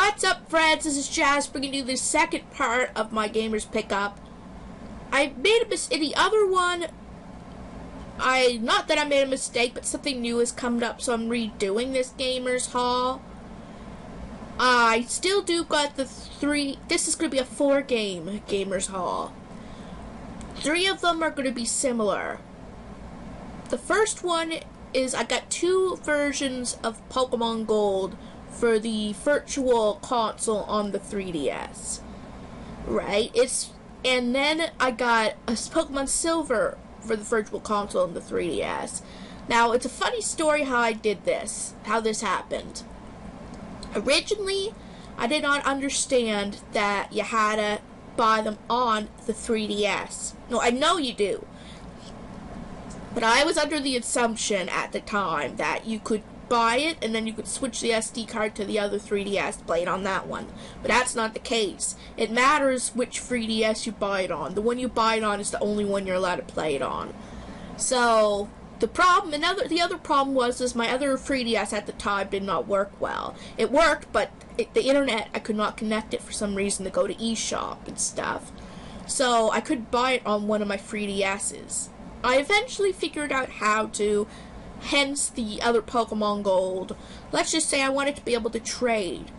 What's up, friends? This is Jazz bringing you the second part of my Gamers Pickup. I made a mistake in the other one. Not that I made a mistake, but something new has come up, so I'm redoing this Gamers Haul. I still do got the three. This is going to be a 4-game Gamers Haul. 3 of them are going to be similar. The first one is I got 2 versions of Pokemon Gold for the virtual console on the 3DS. Right? And then I got a Pokemon Silver for the virtual console on the 3DS. Now, it's a funny story how I did this, how this happened. Originally, I did not understand that you had to buy them on the 3DS. No, I know you do. But I was under the assumption at the time that you could buy it and then you could switch the SD card to the other 3DS, play it on that one. But that's not the case. It matters which 3DS you buy it on. The one you buy it on is the only one you're allowed to play it on. So the problem, the other problem was my other 3DS at the time did not work well. It worked, but the internet, I could not connect it for some reason to go to eShop and stuff. So I could buy it on one of my 3DSs. I eventually figured out how to, hence the other Pokemon Gold. Let's just say I wanted to be able to trade.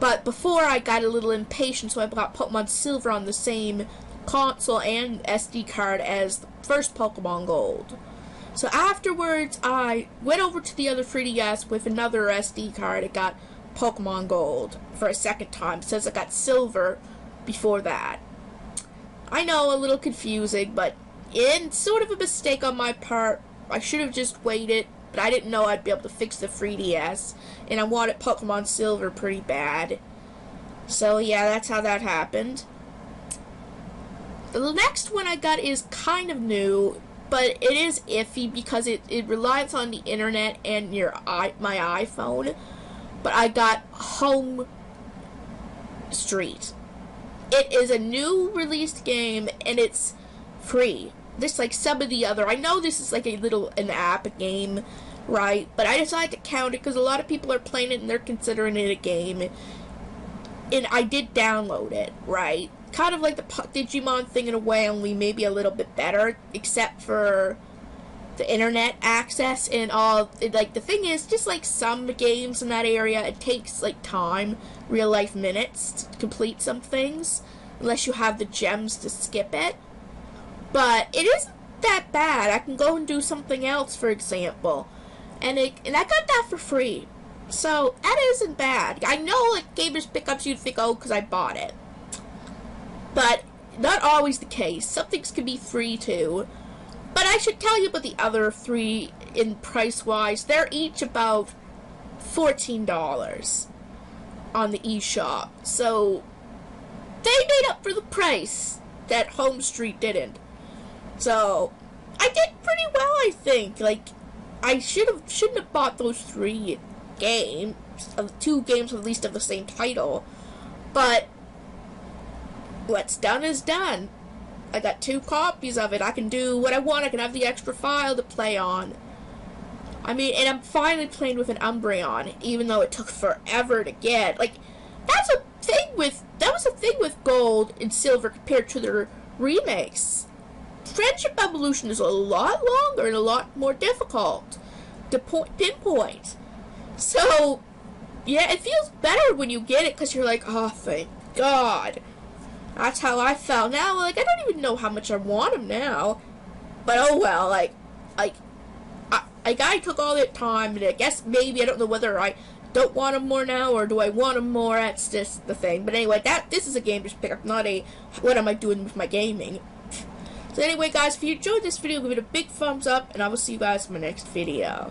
But before I got a little impatient, so I bought Pokemon Silver on the same console and SD card as the first Pokemon Gold. So afterwards, I went over to the other 3DS with another SD card. I got Pokemon Gold for a second time, since I got Silver before that. I know, a little confusing, but it's sort of a mistake on my part. I should have just waited, but I didn't know I'd be able to fix the 3DS, and I wanted Pokemon Silver pretty bad. So yeah, that's how that happened. The next one I got is kind of new, but it is iffy because it relies on the internet and my iPhone. But I got Home Street. It is a new released game, and it's free. Just like some of the other, I know this is like an app game, right? But I decided to count it because a lot of people are playing it and they're considering it a game. And I did download it, right? Kind of like the Digimon thing in a way, only maybe a little bit better, except for the internet access and all. Like, the thing is, just like some games in that area, it takes like time, real life minutes to complete some things, unless you have the gems to skip it. But it isn't that bad. I can go and do something else, for example. And I got that for free. So, that isn't bad. I know, like, Gamers Pickups, you'd think, oh, because I bought it. But, not always the case. Some things can be free, too. But I should tell you about the other 3 in price-wise. They're each about $14 on the eShop. So, they made up for the price that Home Street didn't. So, I did pretty well, I think. Like, I shouldn't have bought those 3 games, 2 games at least of the same title. But what's done is done. I got 2 copies of it. I can do what I want. I can have the extra file to play on. I mean, and I'm finally playing with an Umbre on, even though it took forever to get. Like, that was a thing with Gold and Silver compared to their remakes. Friendship Evolution is a lot longer and a lot more difficult to pinpoint. So, yeah, it feels better when you get it because you're like, oh, thank God. That's how I felt. Now, like, I don't even know how much I want them now. But, oh, well, I took all that time, and I guess maybe, I don't know whether I don't want them more now, or do I want them more. That's just the thing. But anyway, this is a Gamers Pickup, not a what am I doing with my gaming. So anyway, guys, if you enjoyed this video, give it a big thumbs up, and I will see you guys in my next video.